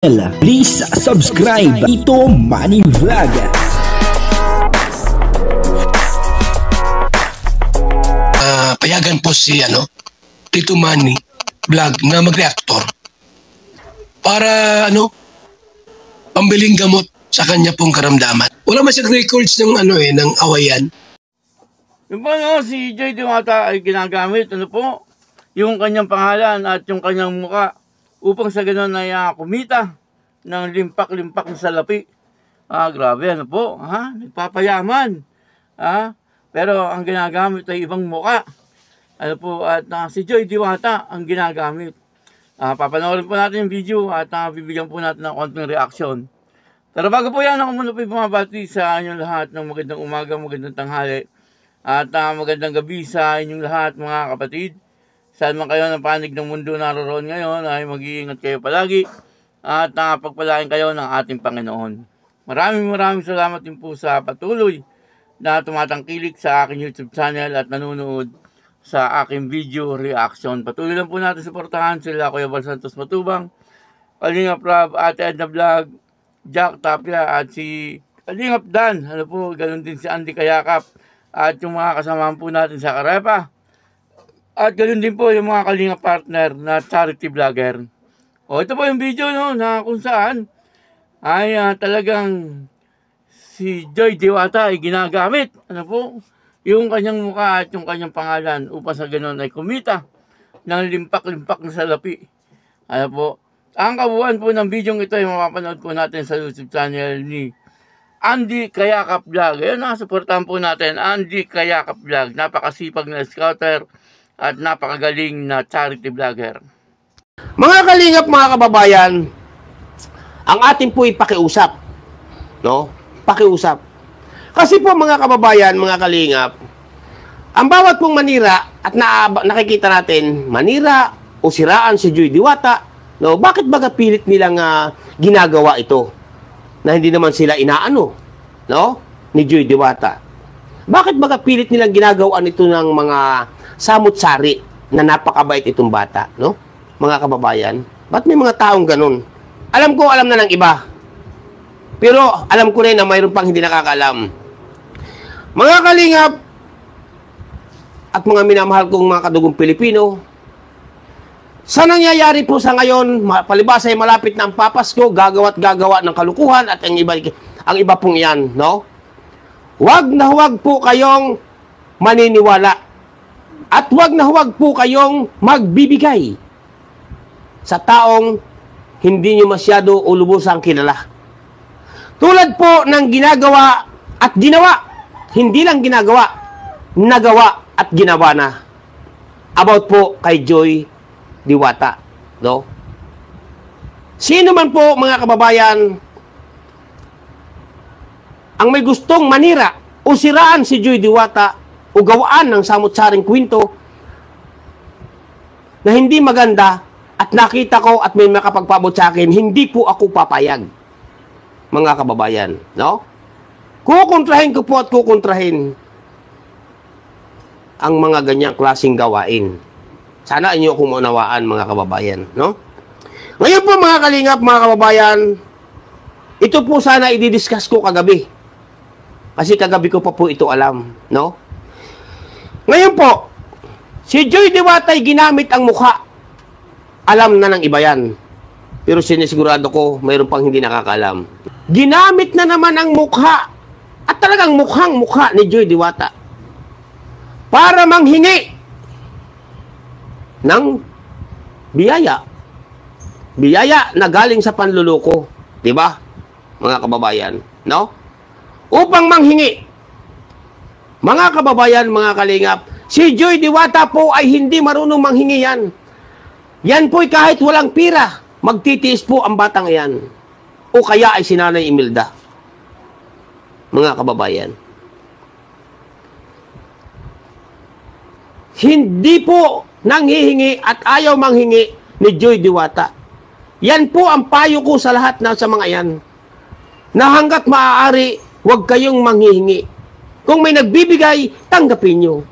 Please subscribe Tito Manny Vlog. Payagan po si Tito Manny Vlog na mag-reactor para pambiling gamot sa kanya pong karamdaman. Wala man siyang records ng ng awayan. Yung si Joy Diwata ay ginagamit yung kanyang pangalan at yung kanyang muka upang sa ganoon ay kumita ng limpak-limpak na salapi. Grabe, nagpapayaman. Pero ang ginagamit ay ibang muka. At si Joy Diwata ang ginagamit. Papanoorin po natin yung video at bibigyan po natin ng konting reaction. Pero bago po yan, ako muna po bumabati sa inyong lahat ng magandang umaga, magandang tanghali, at magandang gabi sa inyong lahat mga kapatid. Saan man kayo ng panig ng mundo naroon ngayon ay mag-iingat kayo palagi at pagpalain kayo ng ating Panginoon. Maraming salamat din po sa patuloy na tumatangkilik sa aking YouTube channel at nanonood sa aking video reaction. Patuloy lang po natin suportahan sila Kuya Bal Santos Matubang, Kalingap Rob, Ate Edna Vlog, Jack Tapia at si Kalingap Dan. Ganun din si Andy Kayakap at yung mga kasamahan po natin sa Karepa. At ganun din po yung mga Kalingap partner na charity vlogger. Ito po yung video na kung saan ay talagang si Joy Diwata ay ginagamit yung kanyang mukha at yung kanyang pangalan upang sa ganun ay kumita ng limpak-limpak na salapi. Ang kabuuan po ng video ito ay mapapanood po natin sa YouTube channel ni Andy Kayakap Vlog. Ayun, suportahan po natin Andy Kayakap Vlog. Napakasipag na scouter at napakagaling na charity vlogger. Mga kalingap, mga kababayan, ang ating po'y pakiusap. Pakiusap. Kasi po mga kababayan, mga kalingap, ang bawat pong manira at nakikita natin, manira o siraan si Joy Diwata, bakit baga pilit nilang ginagawa ito? Na hindi naman sila inaano, ni Joy Diwata. Bakit baga pilit nilang ginagawaan ito ng mga samut-sari na napakabait itong bata, mga kababayan? Ba't may mga taong ganun? Alam na ng iba. Pero alam ko rin na mayroon pang hindi nakakaalam. Mga kalingap at mga minamahal kong mga kadugong Pilipino, sa nangyayari po sa ngayon, palibas ay malapit na ang papasko, gagawa ng kalukuhan at ang iba pong iyan, Huwag na huwag po kayong maniniwala at huwag na huwag po kayong magbibigay sa taong hindi nyo masyado o lubusang kilala. Tulad po ng ginagawa at ginawa, hindi lang ginagawa, nagawa at ginawa na about po kay Joy Diwata, Sino man po mga kababayan ang may gustong manira o siraan si Joy Diwata o gawaan ng samut-saring kwento na hindi maganda at nakita ko at may makapagpabot sa akin, hindi po ako papayag, mga kababayan, Kukontrahin ko po at kukontrahin ang mga ganyang klaseng gawain. Sana inyo akong maunawaan, mga kababayan, Ngayon po, mga kalingap, mga kababayan, ito po sana i-discuss ko kagabi. Kasi kagabi ko pa po ito alam, Ngayon po, si Joy Diwata ay ginamit ang mukha. Alam na ng iba yan. Pero sinisigurado ko, mayroon pang hindi nakakaalam. Ginamit na naman ang mukha. At talagang mukhang mukha ni Joy Diwata para manghingi ng biyaya. Biyaya na galing sa panluloko. Diba, mga kababayan? Upang manghingi. Mga kababayan, mga kalingap, si Joy Diwata po ay hindi marunong manghingi yan. Yan po'y kahit walang pira, magtitiis po ang batang yan. O kaya ay si Nanay Imelda. Mga kababayan. Hindi po nanghihingi at ayaw manghingi ni Joy Diwata. Yan po ang payo ko sa lahat sa mga yan. Na hanggat maaari, huwag kayong manghihingi. Kung may nagbibigay, tanggapin nyo.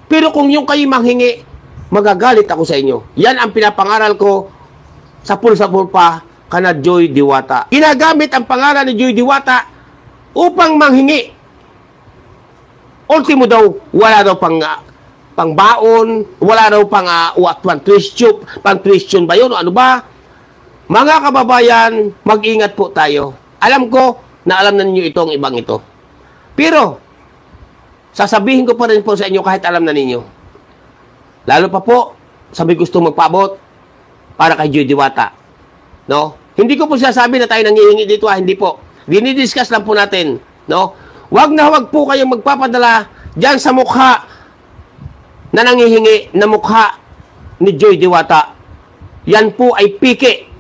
Pero kung yung kayo manghingi, magagalit ako sa inyo. Yan ang pinapangaral ko sa pulsa pa kana Joy Diwata. Ginagamit ang pangalan ni Joy Diwata upang manghingi. Ultimo daw, wala daw pang baon, wala daw pang tuition ba yun? Ano ba? Mga kababayan, mag-ingat po tayo. Alam ko na alam na ninyo itong ibang ito. Pero, sasabihin ko pa rin po sa inyo kahit alam na ninyo. Lalo pa po, sabi gusto magpaabot para kay Joy Diwata. No? Hindi ko po sinasabi na tayo nangihingi dito, hindi po. Dinidiscuss lang po natin. No? Wag na wag po kayong magpapadala dyan sa mukha na nangihingi na mukha ni Joy Diwata. Yan po ay pike.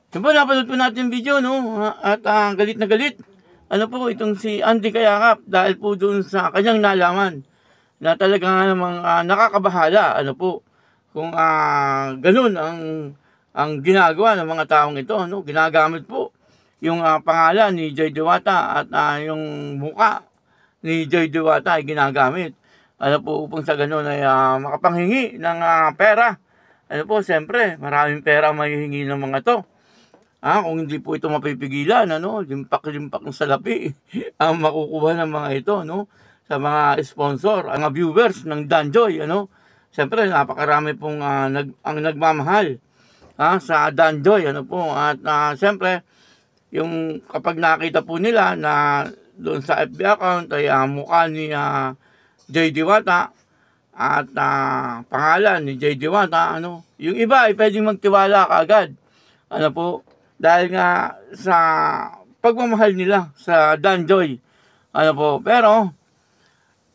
Siyempre, napanood po natin yung video, no? At galit na galit. Ano po, itong si Andy Kayakap, dahil po doon sa kanyang nalaman na talaga nga namang nakakabahala, ano po, kung ganun ang ginagawa ng mga taong ito, no? Ginagamit po yung pangalan ni Joy Diwata at yung muka ni Joy Diwata ay ginagamit. Ano po, upang sa ganun ay makapanghingi ng pera. Ano po, siyempre, maraming pera mahihingi ng mga to. Kung hindi po ito mapipigilan, limpak-limpak ng salapi ang makukuha ng mga ito, no? Sa mga sponsor, ang mga viewers ng Danjoy, ano? Siyempre, napakarami pong ang nagmamahal sa Danjoy, ano po? At siyempre, yung kapag nakita po nila na doon sa FB account ay mukha ni Joy Diwata at pangalan ni Joy Diwata, ano? Yung iba ay pwedeng magtiwala kaagad, ano po? Dahil nga sa pagmamahal nila sa Danjoy. Ano po, pero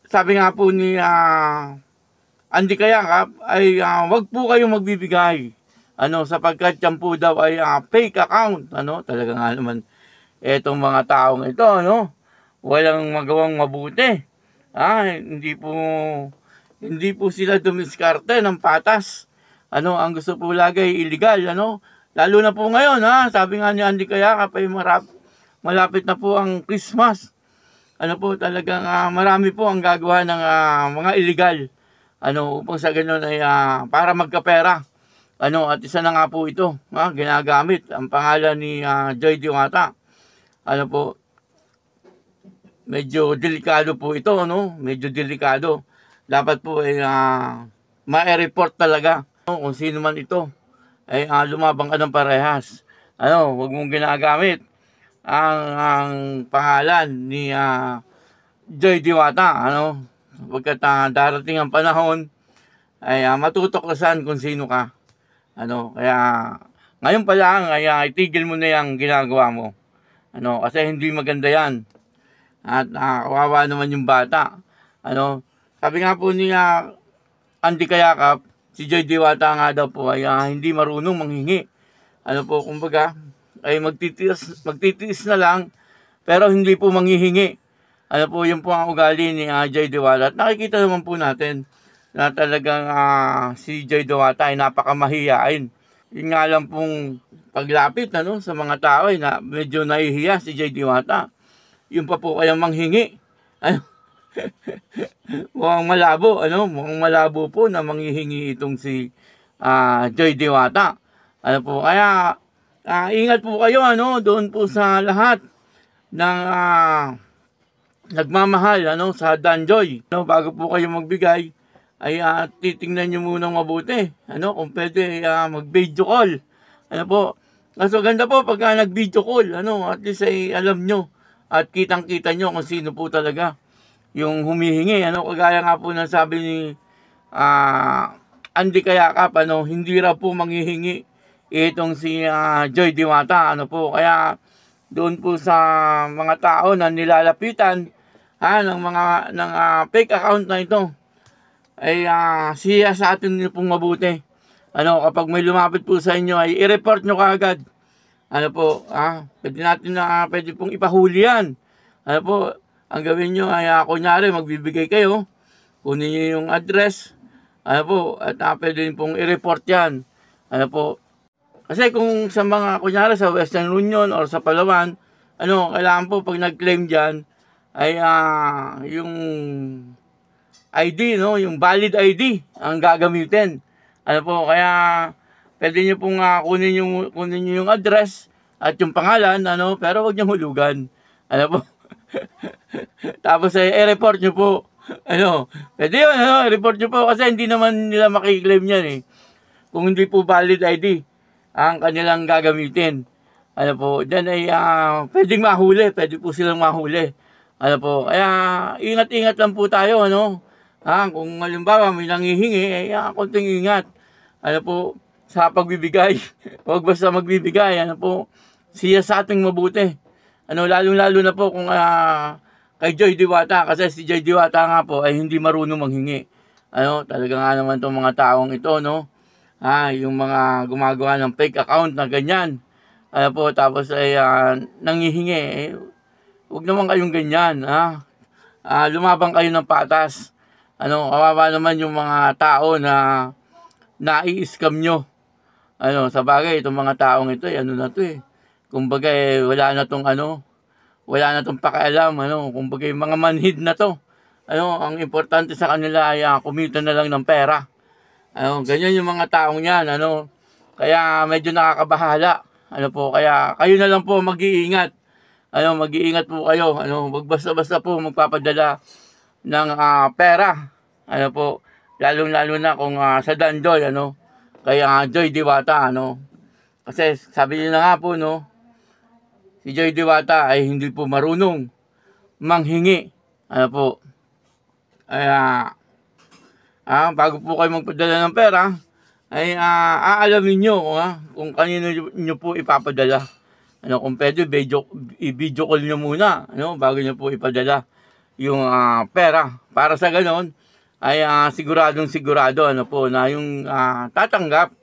sabi nga po ni Andy Kayakap ay wag po kayong magbibigay. Ano, sapagkat yan po daw ay fake account. Ano, talaga nga naman etong mga taong ito, ano, walang magawang mabuti. Hindi po sila dumiskarte ng patas. Ano, ang gusto po lagi illegal, ano. Lalo na po ngayon, sabi nga ni Andy Kayakap ay malapit na po ang Christmas. Ano po, talagang marami po ang gagawa ng mga illegal. Ano, upang sa ganun ay para magkapera. Ano, at isa na nga po ito, ginagamit ang pangalan ni Joy Diwata. Ano po, medyo delikado po ito, no? Medyo delikado. Dapat po ay ma-report talaga kung sino man ito. Ay lumabang ka ng parehas. Ano, huwag mong ginagamit ang pangalan ni Joy Diwata, ano, pagkat darating ang panahon ay matutuklasan kung sino ka. Ano, kaya ngayon pa lang ay itigil mo na yung ginagawa mo. Ano, kasi hindi maganda yan. At kawawa naman yung bata. Ano, sabi nga po niya Andy Kayakap, si Joy Diwata nga daw po ay hindi marunong manghingi. Ano po, kumbaga, ay magtitiis na lang, pero hindi po manghihingi. Ano po, yun po ang ugali ni Joy Diwata. At nakikita naman po natin na talagang si Joy Diwata ay napakamahiyain. Yun nga lang pong paglapit sa mga tao ay medyo nahihiya si Joy Diwata. Yun pa po kayang manghingi. Ano? Mukhang malabo po na manghihingi itong si Joy Diwata. Ano po, kaya ingat po kayo doon po sa lahat ng nagmamahal sa Danjoy. Bago po kayo magbigay ay titingnan niyo muna mabuti. Kung pwede mag-video call. Ano po, kaso ganda po pagka nag-video call, at least ay alam nyo at kitang-kita nyo kung sino po talaga yung humihingi. Kagaya nga po ng sabi ni Andy Kayakap, hindi raw po manghihingi itong si Joy Diwata. Kaya doon po sa mga tao na nilalapitan ng fake account na ito ay siya sa atin nyo pong mabuti. Kapag may lumapit po sa inyo ay i-report nyo kaagad. Pwede pong ipahuli yan. Ang gawin nyo ay kunyari magbibigay kayo, kunin nyo yung address, at pwede pong i-report yan. Kasi kung sa mga, kunyari sa Western Union or sa Palawan, kailangan po pag nag-claim dyan, ay yung ID, yung valid ID ang gagamitin. Kaya pwede nyo pong kunin nyo yung address at yung pangalan, ano, pero huwag nyo hulugan. Ano po? Tapos report nyo po. Ano, pwede yun, ano, report nyo po kasi hindi naman nila makiklaim yan eh. Kung hindi po valid ID ang kanilang gagamitin. Ano po, dyan ay pwedeng mahuli, pwede po silang mahuli. Ano po, kaya ingat-ingat lang po tayo, ano. Kung halimbawa may nanghihingi, konting ingat. Ano po, sa pagbibigay. Huwag basta magbibigay, ano po, siya sa ating mabuti. Ano, lalo-lalo na po kung kay Joy Diwata, kasi si Joy Diwata nga po ay hindi marunong manghingi. Ano, talaga nga naman itong mga taong ito, no? Yung mga gumagawa ng fake account na ganyan. Ano po, tapos ay nanghihingi. Huwag naman kayong ganyan, lumabang kayo ng patas. Ano, kawawa naman yung mga tao na nai-scam nyo. Ano, sa bagay, itong mga taong ito, ano na to eh. Kumbaga, wala na tong pakialam, ano, kumbaga yung mga manhid na to. Ano, ang importante sa kanila ay kumita na lang ng pera. Ano, ganyan yung mga taong yan, ano. Kaya medyo nakakabahala. Ano po, kaya kayo na lang po mag-iingat. Ano, mag-iingat po kayo. Ano, wag basta-basta po magpapadala ng pera. Ano po, lalong-lalo na kung sa Dandoy, ano. Kaya Joy Diwata, ano. Kasi sabi niyo na nga po, no, si Joy Diwata ay hindi po marunong manghingi. Ano po, kaya bago po kayo magpadala ng pera, ay aalamin nyo kung kanino nyo po ipapadala. Ano, kung pwede, i-video call nyo muna, ano, bago nyo po ipadala yung pera. Para sa ganon, ay siguradong sigurado, ano po, na yung tatanggap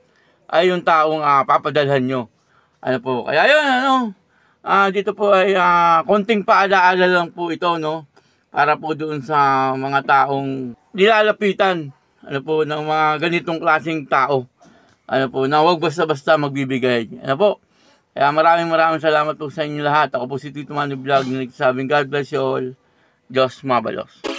ay yung taong papadalhan nyo. Ano po, kaya yun, ano, dito po ay konting paalaala lang po ito, no, para po doon sa mga taong nilalapitan, ano po, ng mga ganitong klaseng tao. Ano po, na huwag basta-basta magbibigay. Ano po, kaya maraming salamat po sa inyo lahat. Ako po si Tito Manny Vlog, nagsasabing God bless you all. Diyos mabalos.